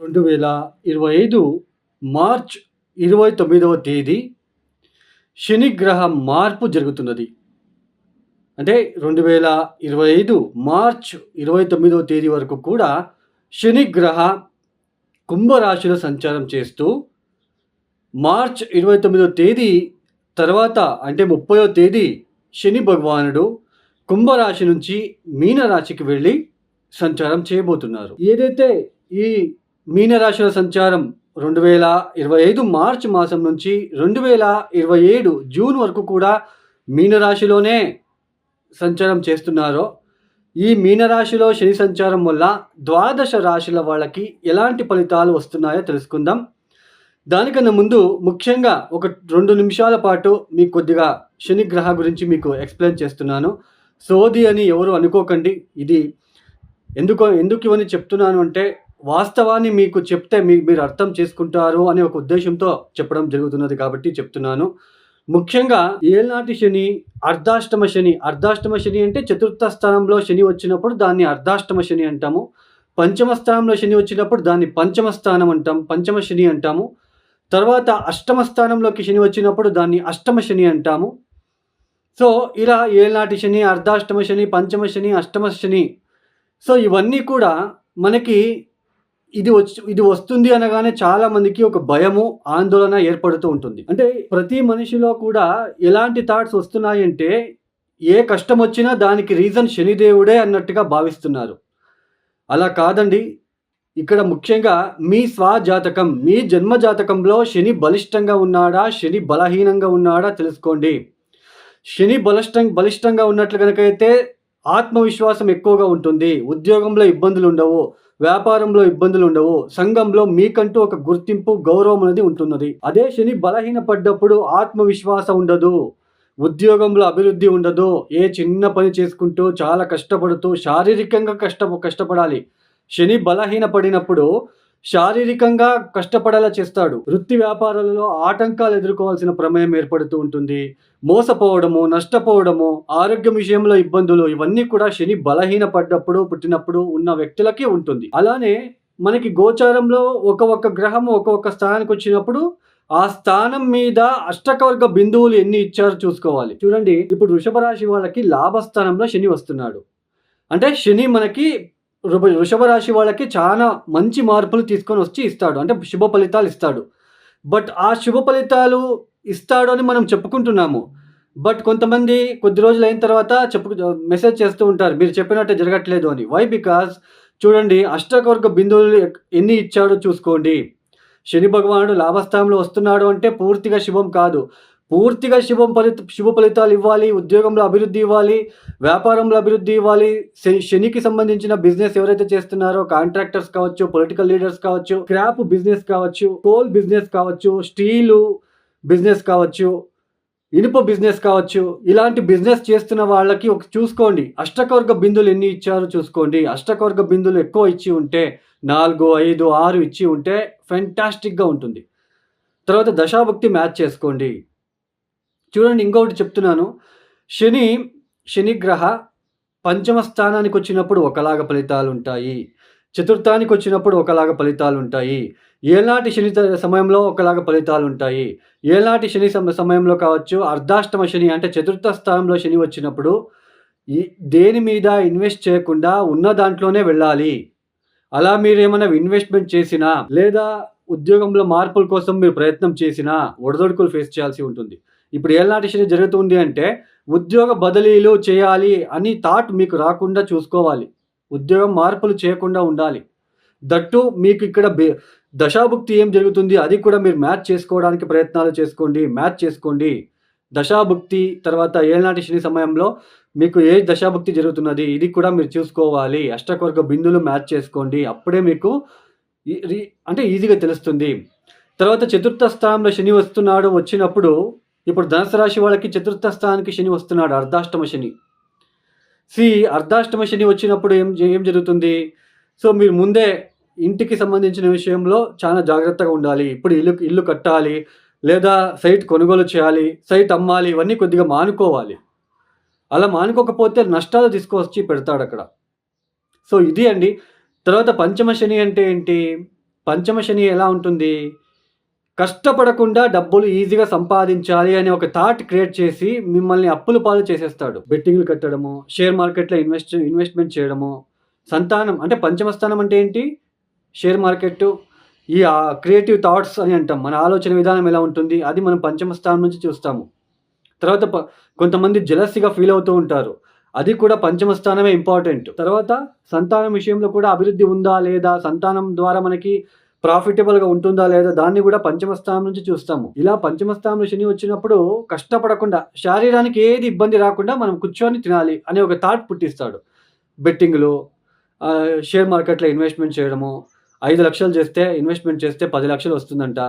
2025 March 29వ తేదీ శని గ్రహ మార్పు జరుగుతున్నది. అంటే 2025 మార్చ్ 29వ తేదీ వరకు కూడా శని గ్రహ కుంభరాశిలో సంచారం చేస్తూ మార్చ్ 29వ తేదీ తర్వాత అంటే 30వ తేదీ శని భగవానుడు కుంభరాశి నుంచి మీనరాశికి వెళ్ళి సంచారం చేయబోతున్నారు. ఏదైతే ఈ మీనరాశిలో సంచారం 2025 మార్చి మాసం నుంచి 2027 జూన్ వరకు కూడా మీనరాశిలోనే సంచారం చేస్తున్నారో, ఈ మీనరాశిలో శని సంచారం వల్ల ద్వాదశ రాశుల వాళ్ళకి ఎలాంటి ఫలితాలు వస్తున్నాయో తెలుసుకుందాం. దానికన్నా ముందు ముఖ్యంగా ఒక 2 నిమిషాల పాటు మీకు కొద్దిగా శని గ్రహ గురించి మీకు ఎక్స్‌ప్లెయిన్ చేస్తున్నాను. సోది అని ఎవరు అనుకోకండి. ఇది ఎందుకు ఇవన్నీ చెప్తున్నాను అంటే, వాస్తవాన్ని మీకు చెప్తే మీరు అర్థం చేసుకుంటారు అనే ఒక ఉద్దేశంతో చెప్పడం జరుగుతున్నది కాబట్టి చెప్తున్నాను. ముఖ్యంగా ఏళ్నాటి శని, అర్ధాష్టమ శని. అర్ధాష్టమ శని అంటే చతుర్థ స్థానంలో శని వచ్చినప్పుడు దాన్ని అర్ధాష్టమ శని అంటాము. పంచమ స్థానంలో శని వచ్చినప్పుడు దాన్ని పంచమ స్థానం అంటాం, పంచమ శని అంటాము. తర్వాత అష్టమ స్థానంలోకి శని వచ్చినప్పుడు దాన్ని అష్టమ శని అంటాము. సో ఇలా ఏళ్నాటి శని, అర్ధాష్టమ శని, పంచమ శని, అష్టమ శని. సో ఇవన్నీ కూడా మనకి ఇది వస్తుంది అనగానే చాలామందికి ఒక భయము, ఆందోళన ఏర్పడుతూ ఉంటుంది. అంటే ప్రతి మనిషిలో కూడా ఎలాంటి థాట్స్ వస్తున్నాయంటే, ఏ కష్టం వచ్చినా దానికి రీజన్ శనిదేవుడే అన్నట్టుగా భావిస్తున్నారు. అలా కాదండి. ఇక్కడ ముఖ్యంగా మీ స్వజాతకం, మీ జన్మ జాతకంలో శని బలిష్టంగా ఉన్నాడా, శని బలహీనంగా ఉన్నాడా తెలుసుకోండి. శని బలిష్టంగా ఉన్నట్లు కనుకైతే ఆత్మవిశ్వాసం ఎక్కువగా ఉంటుంది. ఉద్యోగంలో ఇబ్బందులు ఉండవు, వ్యాపారంలో ఇబ్బందులు ఉండవు, సంఘంలో మీకంటూ ఒక గుర్తింపు, గౌరవం అనేది ఉంటున్నది. అదే శని బలహీనపడ్డప్పుడు ఆత్మవిశ్వాసం ఉండదు, ఉద్యోగంలో అభివృద్ధి ఉండదు. ఏ చిన్న పని చేసుకుంటూ చాలా కష్టపడుతూ శారీరకంగా కష్టపడాలి. శని బలహీనపడినప్పుడు శారీరకంగా కష్టపడేలా చేస్తాడు. వృత్తి వ్యాపారాలలో ఆటంకాలు ఎదుర్కోవాల్సిన ప్రమేయం ఏర్పడుతూ ఉంటుంది. మోసపోవడము, నష్టపోవడము, ఆరోగ్యం విషయంలో ఇబ్బందులు, ఇవన్నీ కూడా శని బలహీనపడ్డప్పుడు పుట్టినప్పుడు ఉన్న వ్యక్తులకే ఉంటుంది. అలానే మనకి గోచారంలో ఒక్కొక్క గ్రహం ఒక్కొక్క స్థానానికి వచ్చినప్పుడు ఆ స్థానం మీద అష్టకవర్గ బిందువులు ఎన్ని ఇచ్చారో చూసుకోవాలి. చూడండి, ఇప్పుడు వృషభ రాశి వాళ్ళకి లాభస్థానంలో శని వస్తున్నాడు. అంటే శని మనకి వృషభ రాశి వాళ్ళకి చాలా మంచి మార్పులు తీసుకొని వచ్చి ఇస్తాడు. అంటే శుభ ఫలితాలు ఇస్తాడు. బట్ ఆ శుభ ఫలితాలు ఇస్తాడు అని మనం చెప్పుకుంటున్నాము. బట్ కొంతమంది కొద్ది రోజులు అయిన తర్వాత మెసేజ్ చేస్తూ ఉంటారు, మీరు చెప్పినట్టే జరగట్లేదు అని. వై? బికాజ్ చూడండి, అష్టకవర్గ బిందువులు ఎన్ని ఇచ్చాడో చూసుకోండి. శని భగవానుడు లాభస్థానంలో వస్తున్నాడు అంటే పూర్తిగా శుభం కాదు. పూర్తిగా శుభ ఫలితాలు ఇవ్వాలి, ఉద్యోగంలో అభివృద్ధి ఇవ్వాలి, వ్యాపారంలో అభివృద్ధి ఇవ్వాలి. శనికి సంబంధించిన బిజినెస్ ఎవరైతే చేస్తున్నారో, కాంట్రాక్టర్స్ కావచ్చు, పొలిటికల్ లీడర్స్ కావచ్చు, స్క్రాప్ బిజినెస్ కావచ్చు, కోల్ బిజినెస్ కావచ్చు, స్టీలు బిజినెస్ కావచ్చు, ఇనుప బిజినెస్ కావచ్చు, ఇలాంటి బిజినెస్ చేస్తున్న వాళ్ళకి చూసుకోండి, అష్టకవర్గ బిందువులు ఎన్ని ఇచ్చారో చూసుకోండి. అష్టకవర్గ బిందువులు ఎక్కువ ఇచ్చి ఉంటే 4, 5, 6 ఇచ్చి ఉంటే ఫెంటాస్టిక్గా ఉంటుంది. తర్వాత దశాభుక్తి మ్యాచ్ చేసుకోండి. చూడండి, ఇంకొకటి చెప్తున్నాను. శని గ్రహ పంచమ స్థానానికి వచ్చినప్పుడు ఒకలాగా ఫలితాలు ఉంటాయి, చతుర్థానికి వచ్చినప్పుడు ఒకలాగా ఫలితాలు ఉంటాయి, ఏనాటి శని సమయంలో ఒకలాగా ఫలితాలు ఉంటాయి. ఏనాటి శని సమయంలో కావచ్చు, అర్ధాష్టమ శని అంటే చతుర్థ స్థానంలో శని వచ్చినప్పుడు దేని మీద ఇన్వెస్ట్ చేయకుండా ఉన్న దాంట్లోనే వెళ్ళాలి. అలా మీరు ఏమైనా ఇన్వెస్ట్మెంట్ చేసినా, లేదా ఉద్యోగంలో మార్పుల కోసం మీరు ప్రయత్నం చేసినా ఒడిదొడుకులు ఫేస్ చేయాల్సి ఉంటుంది. ఇప్పుడు ఏళ్నాటి శని జరుగుతుంది అంటే ఉద్యోగ బదిలీలు చేయాలి అని థాట్ మీకు రాకుండా చూసుకోవాలి. ఉద్యోగం మార్పులు చేయకుండా ఉండాలి. దట్టు మీకు ఇక్కడ దశాభుక్తి ఏం జరుగుతుంది అది కూడా మీరు మ్యాచ్ చేసుకోవడానికి ప్రయత్నాలు చేసుకోండి. దశాభుక్తి తర్వాత ఏళ్నాటి శని సమయంలో మీకు ఏ దశాభుక్తి జరుగుతున్నది ఇది కూడా మీరు చూసుకోవాలి. అష్టకవర్గ బిందువులు మ్యాచ్ చేసుకోండి. అప్పుడే మీకు అంటే ఈజీగా తెలుస్తుంది. తర్వాత చతుర్థ స్థానంలో శని వచ్చినప్పుడు ఇప్పుడు ధనుసు రాశి వాళ్ళకి చతుర్థ స్థానానికి శని వస్తున్నాడు, అర్ధాష్టమ శని. అర్ధాష్టమ శని వచ్చినప్పుడు ఏం జరుగుతుంది? సో మీరు ముందే ఇంటికి సంబంధించిన విషయంలో చాలా జాగ్రత్తగా ఉండాలి. ఇప్పుడు ఇల్లు కట్టాలి, లేదా సైట్ కొనుగోలు చేయాలి, సైట్ అమ్మాలి, ఇవన్నీ కొద్దిగా మానుకోవాలి. అలా మానుకోకపోతే నష్టాలు తీసుకొచ్చి పెడతాడు అక్కడ. సో ఇది అండి. తర్వాత పంచమ శని అంటే ఏంటి? పంచమ శని ఎలా ఉంటుంది? కష్టపడకుండా డబ్బులు ఈజీగా సంపాదించాలి అనే ఒక థాట్ క్రియేట్ చేసి మిమ్మల్ని అప్పుల పాలు చేసేస్తాడు. బెట్టింగ్‌లు కట్టడము, షేర్ మార్కెట్‌లో ఇన్వెస్ట్‌మెంట్ చేయడము, సంతానం అంటే పంచమ స్థానం అంటే ఏంటి? షేర్ మార్కెట్టు, ఈ క్రియేటివ్ థాట్స్ అని అంటాం. మన ఆలోచన విధానం ఎలా ఉంటుంది? అది మనం పంచమ స్థానం నుంచి చూస్తాము. తర్వాత కొంతమంది జెలసీగా ఫీల్ అవుతూ ఉంటారు. అది కూడా పంచమ స్థానమే ఇంపార్టెంట్. తర్వాత సంతానం విషయంలో కూడా అభివృద్ధి ఉందా? లేదా? సంతానం ద్వారా మనకి ప్రాఫిటబుల్‌గా ఉంటుందా? లేదా? దాన్ని కూడా పంచమ స్థానం నుంచి చూస్తాము. ఇలా పంచమ స్థానంలో శని వచ్చినప్పుడు కష్టపడకుండా, శారీరానికి ఏది ఇబ్బంది రాకుండా మనం కూర్చొని తినాలి అనే ఒక థాట్ పుట్టిస్తాడు. బెట్టింగ్‌లు, షేర్ మార్కెట్‌లో ఇన్వెస్ట్‌మెంట్ చేయడము, 5,00,000 చేస్తే ఇన్వెస్ట్‌మెంట్ చేస్తే 10,00,000 వస్తుందంట.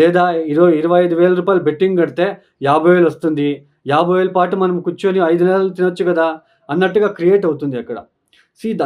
లేదా 25,000 రూపాయలు బెట్టింగ్ కడితే 50,000 వస్తుంది. 50,000 పాటు మనం కూర్చొని 5 నెలలు తినొచ్చు కదా! అన్నట్టుగా క్రియేట్ అవుతుంది అక్కడ.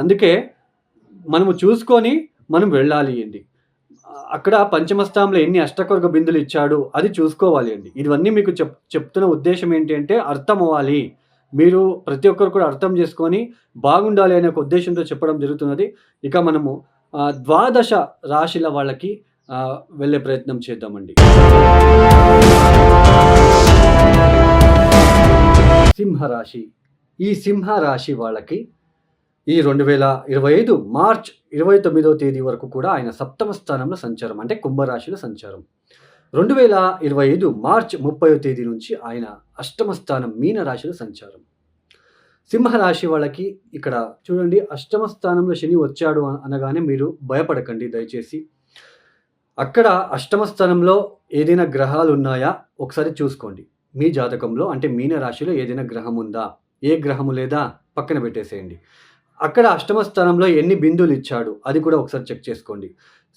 అందుకే మనము చూసుకొని మనం వెళ్ళాలి అండి. అక్కడ పంచమ స్థానంలో ఎన్ని అష్టకొర్గ బిందులు ఇచ్చాడు అది చూసుకోవాలి అండి. ఇవన్నీ మీకు చెప్తున్న ఉద్దేశ్యం ఏంటి అంటే అర్థమవ్వాలి. మీరు ప్రతి ఒక్కరు కూడా అర్థం చేసుకొని బాగుండాలి అనే ఒక ఉద్దేశ్యంతో చెప్పడం జరుగుతున్నది. ఇక మనము ద్వాదశ రాశిల వాళ్ళకి వెళ్ళే ప్రయత్నం చేద్దామండి. సింహరాశి. ఈ సింహరాశి వాళ్ళకి ఈ 2025 మార్చ్ 29వ తేదీ వరకు కూడా ఆయన సప్తమ స్థానంలో సంచారం, అంటే కుంభరాశిలో సంచారం. 2025 మార్చ్ 30వ తేదీ నుంచి ఆయన అష్టమ స్థానం మీనరాశిలో సంచారం. సింహరాశి వాళ్ళకి ఇక్కడ చూడండి, అష్టమ స్థానంలో శని వచ్చాడు అనగానే మీరు భయపడకండి దయచేసి. అక్కడ అష్టమ స్థానంలో ఏదైనా గ్రహాలు ఉన్నాయా ఒకసారి చూసుకోండి. మీ జాతకంలో అంటే మీనరాశిలో ఏదైనా గ్రహం ఉందా? ఏ గ్రహము లేదా పక్కన పెట్టేసేయండి. అక్కడ అష్టమ స్థానంలో ఎన్ని బిందువులు ఇచ్చాడు అది కూడా ఒకసారి చెక్ చేసుకోండి.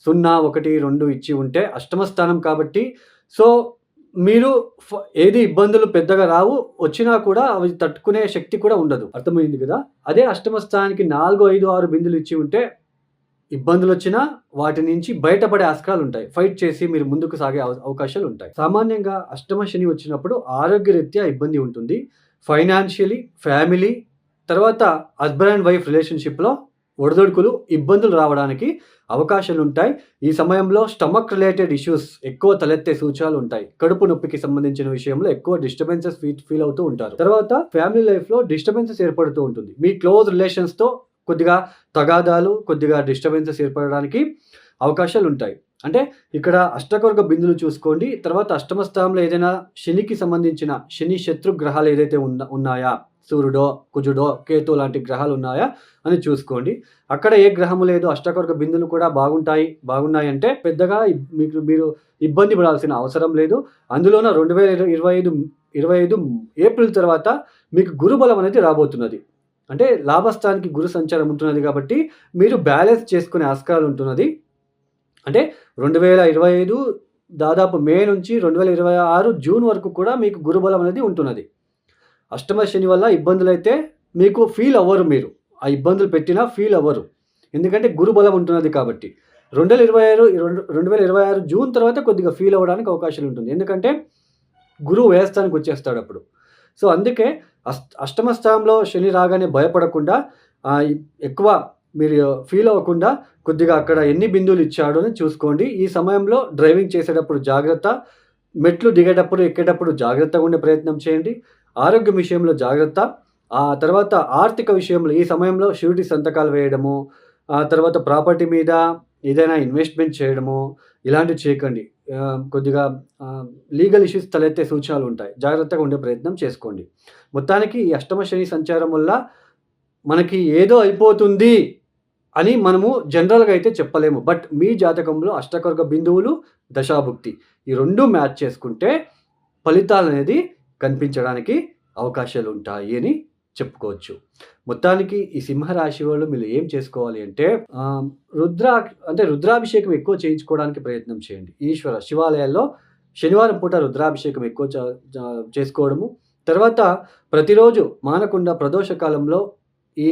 0, 1, 2 ఇచ్చి ఉంటే అష్టమ స్థానం కాబట్టి మీరు ఏది ఇబ్బందులు పెద్దగా రావు, వచ్చినా కూడా అవి తట్టుకునే శక్తి కూడా ఉండదు. అర్థమైంది కదా? అదే అష్టమ స్థానానికి 4, 5, 6 బిందులు ఇచ్చి ఉంటే ఇబ్బందులు వచ్చినా వాటి నుంచి బయటపడే ఆస్కారాలు ఉంటాయి. ఫైట్ చేసి మీరు ముందుకు సాగే అవకాశాలు ఉంటాయి. సామాన్యంగా అష్టమ శని వచ్చినప్పుడు ఆరోగ్యరీత్యా ఇబ్బంది ఉంటుంది. ఫైనాన్షియలీ, ఫ్యామిలీ, తర్వాత హస్బెండ్ అండ్ వైఫ్ రిలేషన్షిప్‌లో ఒడిదుడుకులు, ఇబ్బందులు రావడానికి అవకాశాలుంటాయి. ఈ సమయంలో స్టమక్ రిలేటెడ్ ఇష్యూస్ ఎక్కువ తలెత్తే సూచనలు ఉంటాయి. కడుపు నొప్పికి సంబంధించిన విషయంలో ఎక్కువ డిస్టర్బెన్సెస్ ఫీల్ అవుతూ ఉంటారు. తర్వాత ఫ్యామిలీ లైఫ్‌లో డిస్టర్బెన్సెస్ ఏర్పడుతూ ఉంటుంది. మీ క్లోజ్ రిలేషన్స్‌తో కొద్దిగా తగాదాలు, కొద్దిగా డిస్టర్బెన్సెస్ ఏర్పడడానికి అవకాశాలు ఉంటాయి. అంటే ఇక్కడ అష్టకొర్గ బిందులు చూసుకోండి. తర్వాత అష్టమ స్థానంలో ఏదైనా శనికి సంబంధించిన శని శత్రు గ్రహాలు ఏదైతే ఉన్నాయా, సూర్యుడో, కుజుడో, కేతు లాంటి గ్రహాలు ఉన్నాయా అని చూసుకోండి. అక్కడ ఏ గ్రహము లేదు, అష్టకొర్గ బిందులు కూడా బాగున్నాయంటే పెద్దగా మీరు ఇబ్బంది పడాల్సిన అవసరం లేదు. అందులోన 2025 ఏప్రిల్ తర్వాత మీకు గురుబలం అనేది రాబోతున్నది. అంటే లాభస్థానానికి గురు సంచారం ఉంటున్నది కాబట్టి మీరు బ్యాలెన్స్ చేసుకునే ఆస్కారాలు ఉంటున్నది. అంటే 2025 దాదాపు మే నుంచి 2026 జూన్ వరకు కూడా మీకు గురుబలం అనేది ఉంటున్నది. అష్టమ శని వల్ల ఇబ్బందులైతే మీకు ఫీల్ అవ్వరు. మీరు ఆ ఇబ్బందులు పెట్టినా ఫీల్ అవ్వరు. ఎందుకంటే గురుబలం ఉంటున్నది కాబట్టి. 2026 జూన్ తర్వాత కొద్దిగా ఫీల్ అవ్వడానికి అవకాశాలు ఉంటుంది. ఎందుకంటే గురువు వ్యయస్థానానికి వచ్చేస్తాడు అప్పుడు. అందుకే అష్టమ స్థానంలో శని రాగానే భయపడకుండా ఎక్కువ మీరు ఫీల్ అవ్వకుండా కొద్దిగా అక్కడ ఎన్ని బిందువులు ఇచ్చాడో అని చూసుకోండి. ఈ సమయంలో డ్రైవింగ్ చేసేటప్పుడు జాగ్రత్త, మెట్లు దిగేటప్పుడు, ఎక్కేటప్పుడు జాగ్రత్తగా ఉండే ప్రయత్నం చేయండి. ఆరోగ్యం విషయంలో జాగ్రత్త. తర్వాత ఆర్థిక విషయంలో ఈ సమయంలో షూరిటీ సంతకాలు వేయడము, తర్వాత ప్రాపర్టీ మీద ఏదైనా ఇన్వెస్ట్‌మెంట్ చేయడము ఇలాంటివి చేయకండి. కొద్దిగా లీగల్ ఇష్యూస్ తలెత్తే సూచనలు ఉంటాయి. జాగ్రత్తగా ఉండే ప్రయత్నం చేసుకోండి. మొత్తానికి ఈ అష్టమ శని సంచారం వల్ల మనకి ఏదో అయిపోతుంది అని మనము జనరల్‌గా అయితే చెప్పలేము. బట్ మీ జాతకంలో అష్టకొర్గ బిందువులు, దశాభుక్తి ఈ 2 మ్యాచ్ చేసుకుంటే ఫలితాలనేది కనిపించడానికి అవకాశాలు ఉంటాయి అని చెప్పుకోవచ్చు. మొత్తానికి ఈ సింహరాశి వాళ్ళు మీరు ఏం చేసుకోవాలి అంటే రుద్రాభిషేకం ఎక్కువ చేయించుకోవడానికి ప్రయత్నం చేయండి. శివాలయాల్లో శనివారం పూట రుద్రాభిషేకం ఎక్కువ చేసుకోవడము. తర్వాత ప్రతిరోజు మానకుండా ప్రదోష కాలంలో ఈ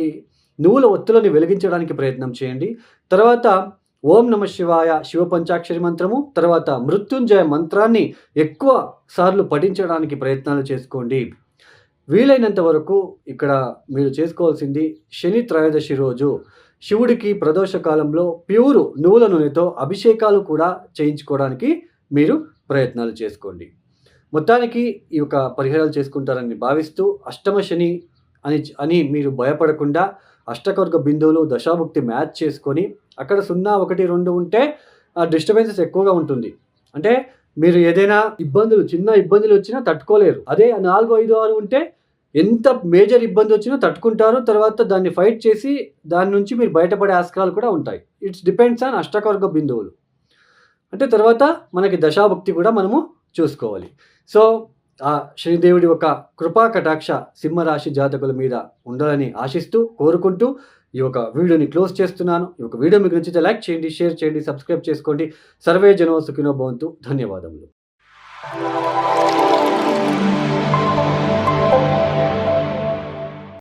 నువ్వుల ఒత్తులని వెలిగించడానికి ప్రయత్నం చేయండి. తర్వాత ఓం నమః శివాయ శివ పంచాక్షరి మంత్రము, తర్వాత మృత్యుంజయ మంత్రాన్ని ఎక్కువ సార్లు పఠించడానికి ప్రయత్నాలు చేసుకోండి. వీలైనంత వరకు ఇక్కడ మీరు చేసుకోవాల్సింది శని త్రయోదశి రోజు శివుడికి ప్రదోష కాలంలో ప్యూర్ నువ్వుల నూనెతో అభిషేకాలు కూడా చేయించుకోవడానికి మీరు ప్రయత్నాలు చేసుకోండి. మొత్తానికి ఈ యొక్క పరిహారాలు చేసుకుంటారని భావిస్తూ అష్టమ శని అని మీరు భయపడకుండా అష్టకవర్గ బిందువులు దశాభుక్తి మ్యాచ్ చేసుకొని అక్కడ 0, 1, 2 ఉంటే డిస్టర్బెన్సెస్ ఎక్కువగా ఉంటుంది. అంటే మీరు ఏదైనా చిన్న ఇబ్బందులు వచ్చినా తట్టుకోలేరు. అదే 4, 5, 6 ఉంటే ఎంత మేజర్ ఇబ్బంది వచ్చినా తట్టుకుంటారు. తర్వాత దాన్ని ఫైట్ చేసి దాని నుంచి మీరు బయటపడే ఆస్కారాలు కూడా ఉంటాయి. ఇట్స్ డిపెండ్స్ ఆన్ అష్టకవర్గ బిందువులు. అంటే తర్వాత మనకి దశాభుక్తి కూడా మనము చూసుకోవాలి. సో, ఆ శనిదేవుడి యొక్క కృపా కటాక్ష సింహరాశి జాతకుల మీద ఉండాలని ఆశిస్తూ, కోరుకుంటూ ఈ యొక్క వీడియోని క్లోజ్ చేస్తున్నాను. ఈ యొక్క వీడియో మీకు నచ్చితే లైక్ చేయండి, షేర్ చేయండి, సబ్స్క్రైబ్ చేసుకోండి. సర్వే జనో సుఖినో భవంతు. ధన్యవాదములు.